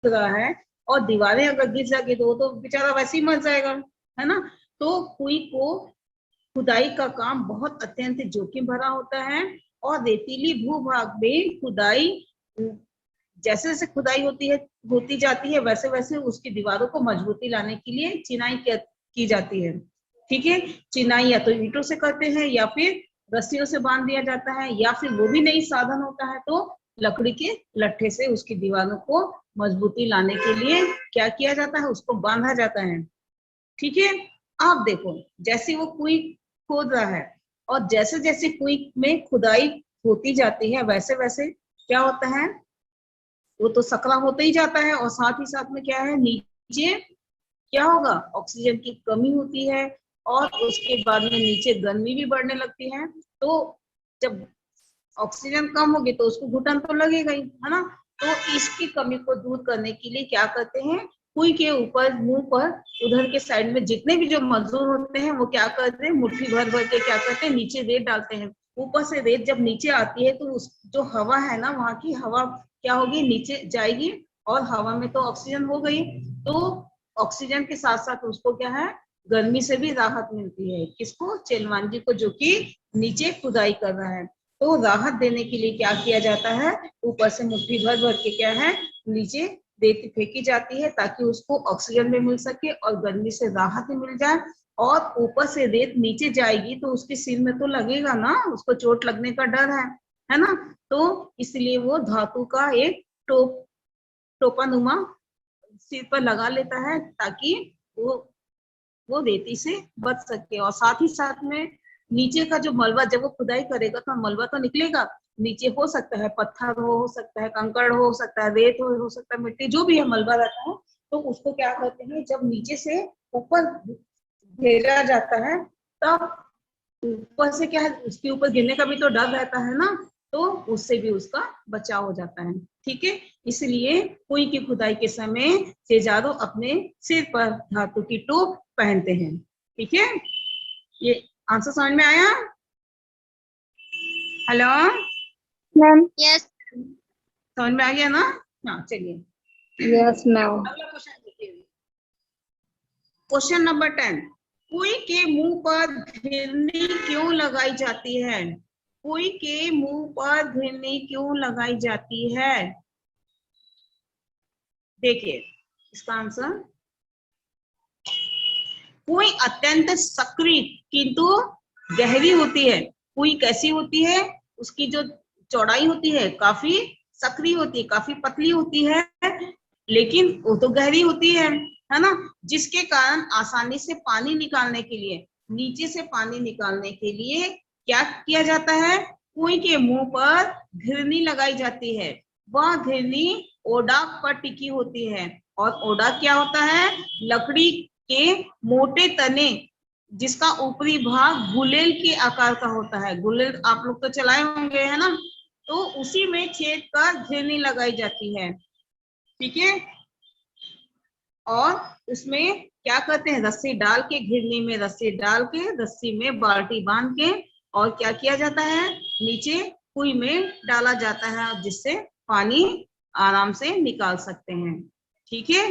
रहा है और दीवारें अगर गिर जाएगी तो वो तो बेचारा वैसे ही मर जाएगा, है ना। तो कुई को खुदाई का काम बहुत अत्यंत जोखिम भरा होता है और रेतीली भूभाग में खुदाई जैसे जैसे खुदाई होती जाती है वैसे वैसे उसकी दीवारों को मजबूती लाने के लिए चिनाई की जाती है। ठीक है, चिनाई या तो ईंटों से करते हैं या फिर रस्सियों से बांध दिया जाता है, या फिर वो भी नहीं साधन होता है तो लकड़ी के लट्ठे से उसकी दीवारों को मजबूती लाने के लिए क्या किया जाता है, उसको बांधा जाता है। ठीक है, आप देखो जैसे वो कुई खोद रहा है और जैसे जैसे कुई में खुदाई होती जाती है वैसे वैसे क्या होता है, वो तो सकरा होता ही जाता है और साथ ही साथ में क्या है, नीचे क्या होगा, ऑक्सीजन की कमी होती है और उसके बाद में नीचे गर्मी भी बढ़ने लगती है। तो जब ऑक्सीजन कम होगी तो उसको घुटन तो लगेगा ही, है ना। तो इसकी कमी को दूर करने के लिए क्या करते हैं, कुई के ऊपर मुंह पर उधर के साइड में जितने भी जो मजदूर होते हैं वो क्या करते हैं, मुट्ठी भर भर के क्या करते हैं, नीचे रेत डालते हैं। ऊपर से रेत जब नीचे आती है तो उस जो हवा है ना, वहां की हवा क्या होगी, नीचे जाएगी और हवा में तो ऑक्सीजन हो गई, तो ऑक्सीजन के साथ साथ उसको क्या है, गर्मी से भी राहत मिलती है। किसको, चेलवांजी को, जो कि नीचे खुदाई कर रहा है। तो राहत देने के लिए क्या किया जाता है, ऊपर से मुट्ठी भर भर के क्या है, नीचे रेत फेंकी जाती है ताकि उसको ऑक्सीजन भी मिल सके और गर्मी से राहत भी मिल जाए। और ऊपर से रेत नीचे जाएगी तो उसके सिर में तो लगेगा ना, उसको चोट लगने का डर है ना। तो इसलिए वो धातु का एक टोपानुमा सिर पर लगा लेता है ताकि वो रेती से बच सके। और साथ ही साथ में नीचे का जो मलबा, जब वो खुदाई करेगा तो मलबा तो निकलेगा, नीचे हो सकता है पत्थर हो सकता है कंकड़ हो सकता है रेत हो सकता है मिट्टी, जो भी है मलबा रहता है। तो उसको क्या करते हैं, जब नीचे से ऊपर भेजा जाता है तब ऊपर से क्या है, उसके ऊपर गिरने का भी तो डर रहता है ना, तो उससे भी उसका बचाव हो जाता है। ठीक है, इसलिए कुई की खुदाई के समय सेजारो अपने सिर पर धातु की टोप पहनते हैं। ठीक है, ये आंसर समझ में आया? Hello ma'am. यस समझ में आ गया ना? हाँ चलिए, यस मैम। अगला क्वेश्चन देखिए, क्वेश्चन नंबर 10, कुई के मुंह पर घिरनी क्यों लगाई जाती है? कुई के मुंह पर घिरनी क्यों लगाई जाती है? देखिए इसका आंसर, कुई अत्यंत सक्रिय किंतु गहरी होती है। कुई कैसी होती है, उसकी जो चौड़ाई होती है काफी सक्रिय होती है, काफी पतली होती है, लेकिन वो तो गहरी होती है ना, जिसके कारण आसानी से पानी निकालने के लिए, नीचे से पानी निकालने के लिए क्या किया जाता है, कुई के मुंह पर घिरनी लगाई जाती है। वह घिरनी ओडाक पर टिकी होती है। और ओडाक क्या होता है, लकड़ी के मोटे तने जिसका ऊपरी भाग गुलेल के आकार का होता है। गुलेल आप लोग तो चलाए होंगे, है ना, तो उसी में छेद कर घिरनी लगाई जाती है। ठीक है, और उसमें क्या करते हैं, रस्सी डाल के, घिरनी में रस्सी डाल के, रस्सी में बाल्टी बांध के और क्या किया जाता है, नीचे कुई में डाला जाता है जिससे पानी आराम से निकाल सकते हैं। ठीक है,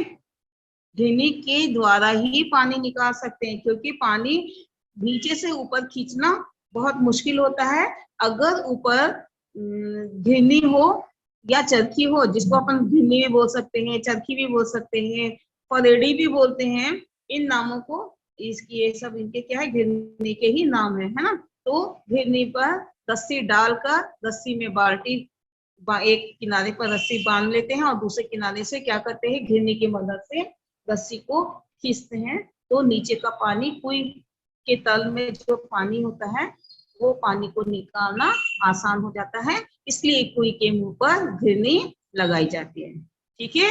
घिरनी के द्वारा ही पानी निकाल सकते हैं क्योंकि पानी नीचे से ऊपर खींचना बहुत मुश्किल होता है। अगर ऊपर घिरनी हो या चरखी हो, जिसको अपन घिरनी भी बोल सकते हैं, चरखी भी बोल सकते हैं, परेडी भी बोलते हैं, इन नामों को, इसकी ये सब इनके क्या है, घिरनी के ही नाम है ना। तो घिरनी पर रस्सी डालकर, रस्सी में बाल्टी, एक किनारे पर रस्सी बांध लेते हैं और दूसरे किनारे से क्या करते हैं, घिरनी की मदद से रस्सी को खींचते हैं। तो नीचे का पानी, कुई के तल में जो पानी होता है वो पानी को निकालना आसान हो जाता है, इसलिए कुई के मुंह पर घिरनी लगाई जाती है। ठीक है,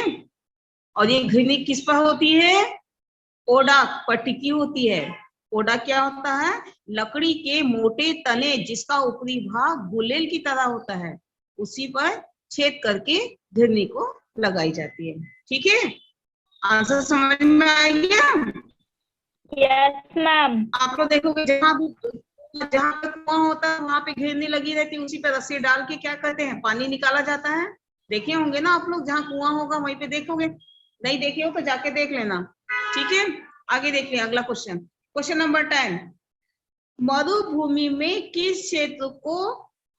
और ये घिरनी किस पर होती है, ओडा पर टिकी होती है। ओडा क्या होता है, लकड़ी के मोटे तने जिसका ऊपरी भाग गुलेल की तरह होता है, उसी पर छेद करके घिरनी को लगाई जाती है। ठीक है, आंसर समझ में आ गया? Yes ma'am. आप लोग देखोगे जहां पे कुआं होता है वहां पे घिरनी लगी रहती है, उसी पे रस्सी डाल के क्या करते हैं, पानी निकाला जाता है। देखे होंगे ना आप लोग, जहाँ कुआं होगा वहीं पे देखोगे, नहीं देखे हो तो जाके देख लेना। ठीक है, आगे देख लें अगला क्वेश्चन। क्वेश्चन नंबर 10, मरुभूमि में किस क्षेत्र को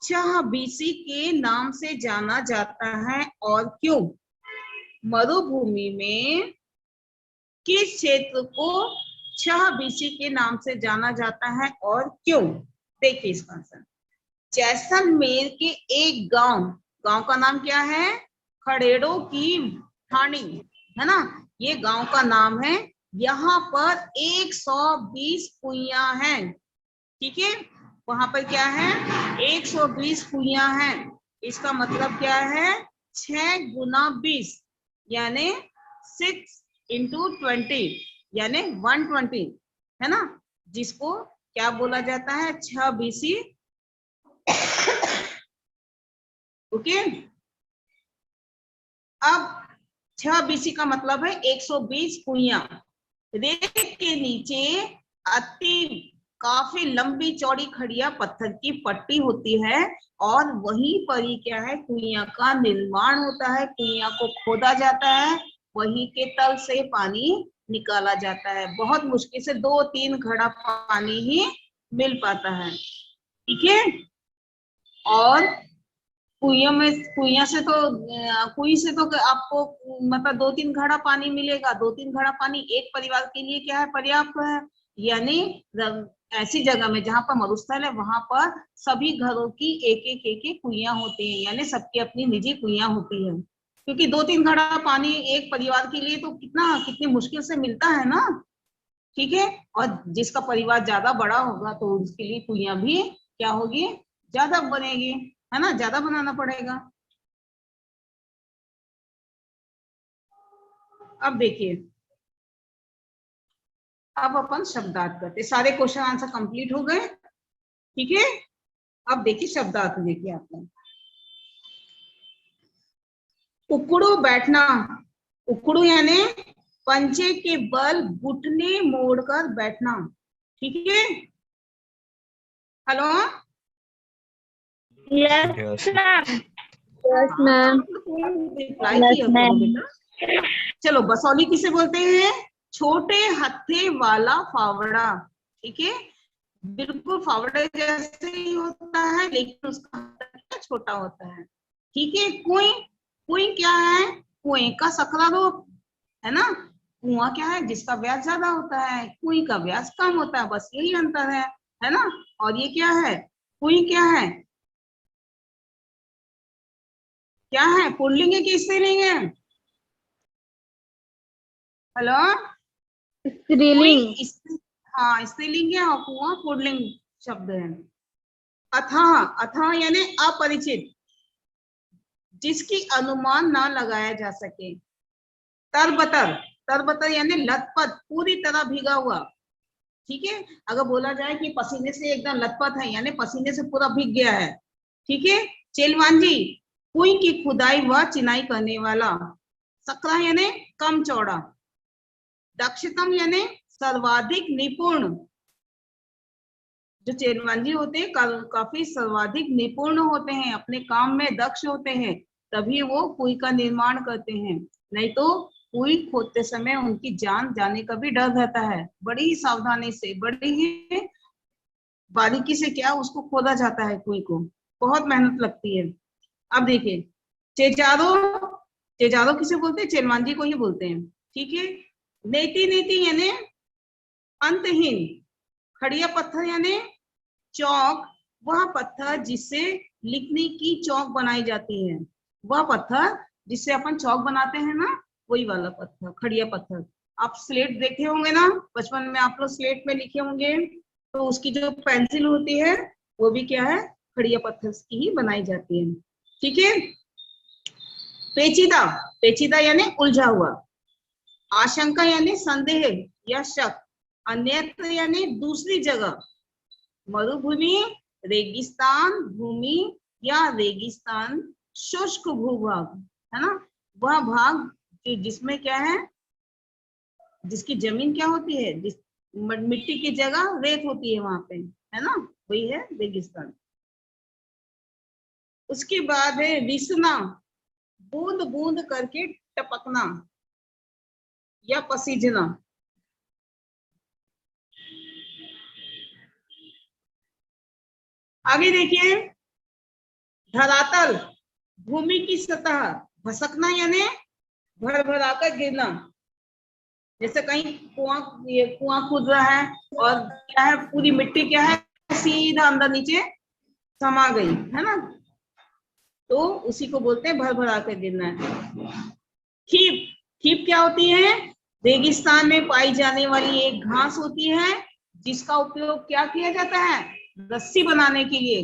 चहाबीसी के नाम से जाना जाता है और क्यों? मरुभूमि में किस क्षेत्र को चहाबीसी के नाम से जाना जाता है और क्यों? देखिए इसका आंसर, जैसलमेर के एक गांव का नाम क्या है? खड़ेड़ों की ठाणी, है ना, ये गांव का नाम है। यहाँ पर 120 कुइयां हैं। ठीक है, वहां पर क्या है? 120 कुइयां हैं। इसका मतलब क्या है? 6 गुना 20 यानी 6 इंटू 20 यानी 120, है ना, जिसको क्या बोला जाता है? चहाबीसी। ओके, अब 6 का मतलब है 120 कुइयां। रेत के नीचे अति काफी लंबी चौड़ी खड़िया पत्थर की पट्टी होती है और वहीं पर ही क्या है? कुइयां का निर्माण होता है। कुइयां को खोदा जाता है, वहीं के तल से पानी निकाला जाता है। बहुत मुश्किल से 2-3 घड़ा पानी ही मिल पाता है। ठीक है, और कुइयां से तो कुई से तो आपको मतलब 2-3 घड़ा पानी मिलेगा। 2-3 घड़ा पानी एक परिवार के लिए क्या है? पर्याप्त है। यानी ऐसी जगह में जहां पर मरुस्थल है वहां पर सभी घरों की एक एक कुइयां होती है, यानी सबकी अपनी निजी कुइयां होती है। क्योंकि 2-3 घड़ा पानी एक परिवार के लिए तो कितनी मुश्किल से मिलता है ना। ठीक है, और जिसका परिवार ज्यादा बड़ा होगा तो उसके लिए कुइयां भी क्या होगी? ज्यादा बनेगी, है ना, ज्यादा बनाना पड़ेगा। अब देखिए, अब अपन शब्दार्थ करते, सारे क्वेश्चन आंसर कंप्लीट हो गए। ठीक है, अब देखिए शब्दार्थ देखिए आपने, उकड़ो बैठना। उकड़ो यानी पंजे के बल घुटने मोड़कर बैठना। ठीक है, हेलो, Yes, ma'am. Yes, हाँ तो ma'am. आप लोग रिप्लाई Yes, किया करो ma'am. बेटा। चलो, बसौली किसे बोलते हैं? छोटे हत्थे वाला फावड़ा। ठीक है, बिल्कुल फावड़े जैसे ही होता है लेकिन उसका हत्था छोटा होता है। ठीक है, कुएं, कुएं क्या है? कुएं का सकरा रूप, है ना। कुआं क्या है? जिसका व्यास ज्यादा होता है, कुएं का व्यास कम होता है, बस यही अंतर है ना। और ये क्या है? कुएं क्या है? क्या है? पुल्लिंग है कि स्त्रीलिंग है? Hello, Thrilling. हाँ स्त्रीलिंग है और कुआं पुल्लिंग शब्द है। अथाह, अथाह यानी अपरिचित, जिसकी अनुमान ना लगाया जा सके। तरबतर, तरबतर यानी लथपथ, पूरी तरह भीगा हुआ। ठीक है, अगर बोला जाए कि पसीने से एकदम लथपथ है यानी पसीने से पूरा भीग गया है। ठीक है, चेलवांजी, कुएं की खुदाई व चिनाई करने वाला। सकरा यानी कम चौड़ा। दक्षतम यानी सर्वाधिक निपुण, जो चेलवांजी होते हैं काफी सर्वाधिक निपुण होते हैं, अपने काम में दक्ष होते हैं, तभी वो कुएं का निर्माण करते हैं। नहीं तो कुएं खोदते समय उनकी जान जाने का भी डर रहता है। बड़ी ही सावधानी से, बड़ी ही बारीकी से क्या उसको खोदा जाता है कुएं को, बहुत मेहनत लगती है। अब देखिए, चेजारो, चेजारो किसे बोलते हैं? चेलवांजी को ही बोलते हैं। ठीक है, नेति, नेति यानी अंतहीन। खड़िया पत्थर यानी चौक, वह पत्थर जिससे लिखने की चौक बनाई जाती है। वह पत्थर जिससे अपन चौक बनाते हैं ना, वही वाला पत्थर, खड़िया पत्थर। आप स्लेट देखे होंगे ना, बचपन में आप लोग स्लेट में लिखे होंगे, तो उसकी जो पेंसिल होती है वो भी क्या है? खड़िया पत्थर की ही बनाई जाती है। ठीक है, पेचीदा, पेचीदा यानी उलझा हुआ। आशंका यानी संदेह या शक। अन्यत्र यानी दूसरी जगह। मरुभूमि, रेगिस्तान भूमि या रेगिस्तान शुष्क भूभाग, है ना, वह भाग जिसमें क्या है? जिसकी जमीन क्या होती है? जिस मिट्टी की जगह रेत होती है वहां पे, है ना, वही है रेगिस्तान। उसके बाद है विसना, बूंद बूंद करके टपकना या पसीजना। आगे देखिए, धरातल, भूमि की सतह, भसकना यानी भर भरा कर गिरना। जैसे कहीं कुआं खुद रहा है और क्या है, पूरी मिट्टी क्या है, सीधा अंदर नीचे समा गई है ना, तो उसी को बोलते हैं भर भरा कर गिरना है। खीप, खीप क्या होती है? रेगिस्तान में पाई जाने वाली एक घास होती है जिसका उपयोग क्या किया जाता है? रस्सी बनाने के लिए।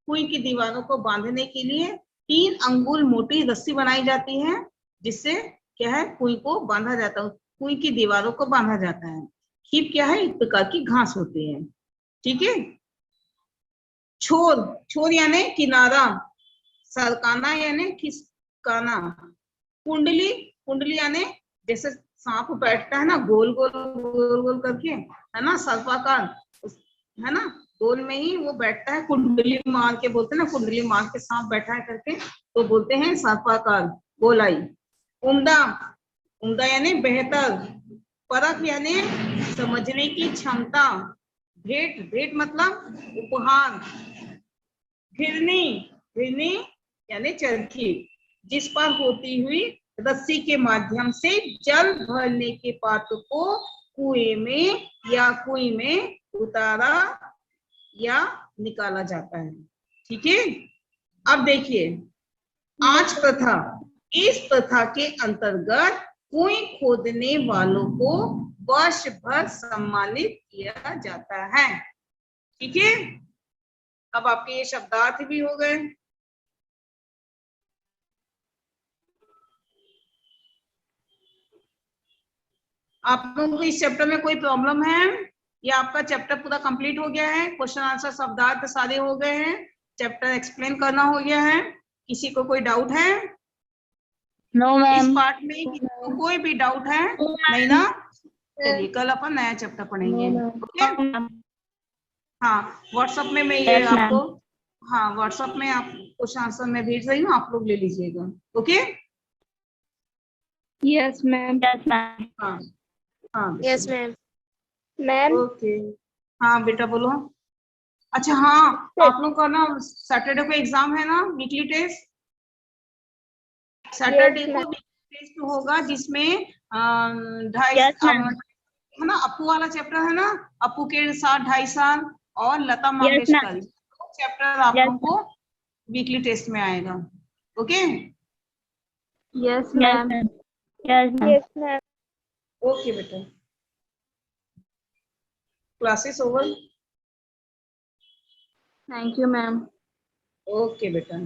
कुएं की दीवारों को बांधने के लिए 3 अंगुल मोटी रस्सी बनाई जाती है, जिससे क्या है, कुएं को बांधा जाता है, कुएं की दीवारों को बांधा जाता है। खीप क्या है? एक प्रकार की घास होती है। ठीक है। छोर, छोर यानी किनारा, सरकाना यानी खिसकाना। कुंडली, कुंडली यानी जैसे सांप बैठता है ना गोल गोल गोल गोल करके, है ना, सर्पाकार, है ना, गोल में ही वो बैठता है, कुंडली मार के बोलते हैं ना, कुंडली मार के सांप बैठा है करके, तो बोलते हैं सर्पाकार, गोलाई। उम्दा, उम्दा यानी बेहतर। परख यानी समझने की क्षमता। भेंट, भेंट मतलब उपहार। घिरनी, घिरनी यानी चरखी, जिस पर होती हुई रस्सी के माध्यम से जल भरने के पात्र को कुएं में उतारा या निकाला जाता है। ठीक है। अब देखिए, आँच प्रथा, इस प्रथा के अंतर्गत कुएं खोदने वालों को वर्ष भर सम्मानित किया जाता है। ठीक है। अब आपके ये शब्दार्थ भी हो गए। आप लोगों को इस चैप्टर में कोई प्रॉब्लम है या आपका चैप्टर पूरा कंप्लीट हो गया है? क्वेश्चन आंसर शब्दार्थ सारे हो गए हैं, चैप्टर एक्सप्लेन करना हो गया है? किसी को कोई डाउट है? नो इस मैम। पार्ट में किसी को कोई भी डाउट है? नहीं ना? चलिए कल अपन नया चैप्टर पढ़ेंगे। ओके। हाँ, व्हाट्सएप में मैं ये यस आपको, मैम। हाँ व्हाट्सएप में आप क्वेश्चन आंसर मैं भेज रही हूँ, आप लोग ले लीजिएगा। Okay. Yes ma'am. Yes ma'am. हाँ हाँ यस मैम। Ma'am, okay. हाँ बेटा बोलो। अच्छा हाँ, आप लोग का ना सैटरडे को एग्जाम है ना, वीकली टेस्ट। सैटरडे को वीकली टेस्ट होगा जिसमें 2.5 यस मैम। है ना, अपू वाला चैप्टर है ना, अपू के साथ 2.5 साल और Lata yes Mangeshkar, ma'am. Chapter आप यस लोग को वीकली टेस्ट में आएगा। Okay. Yes ma'am. Yes ma'am. Yes ma'am. Okay बेटा, classes over. Thank you ma'am. Okay बेटा।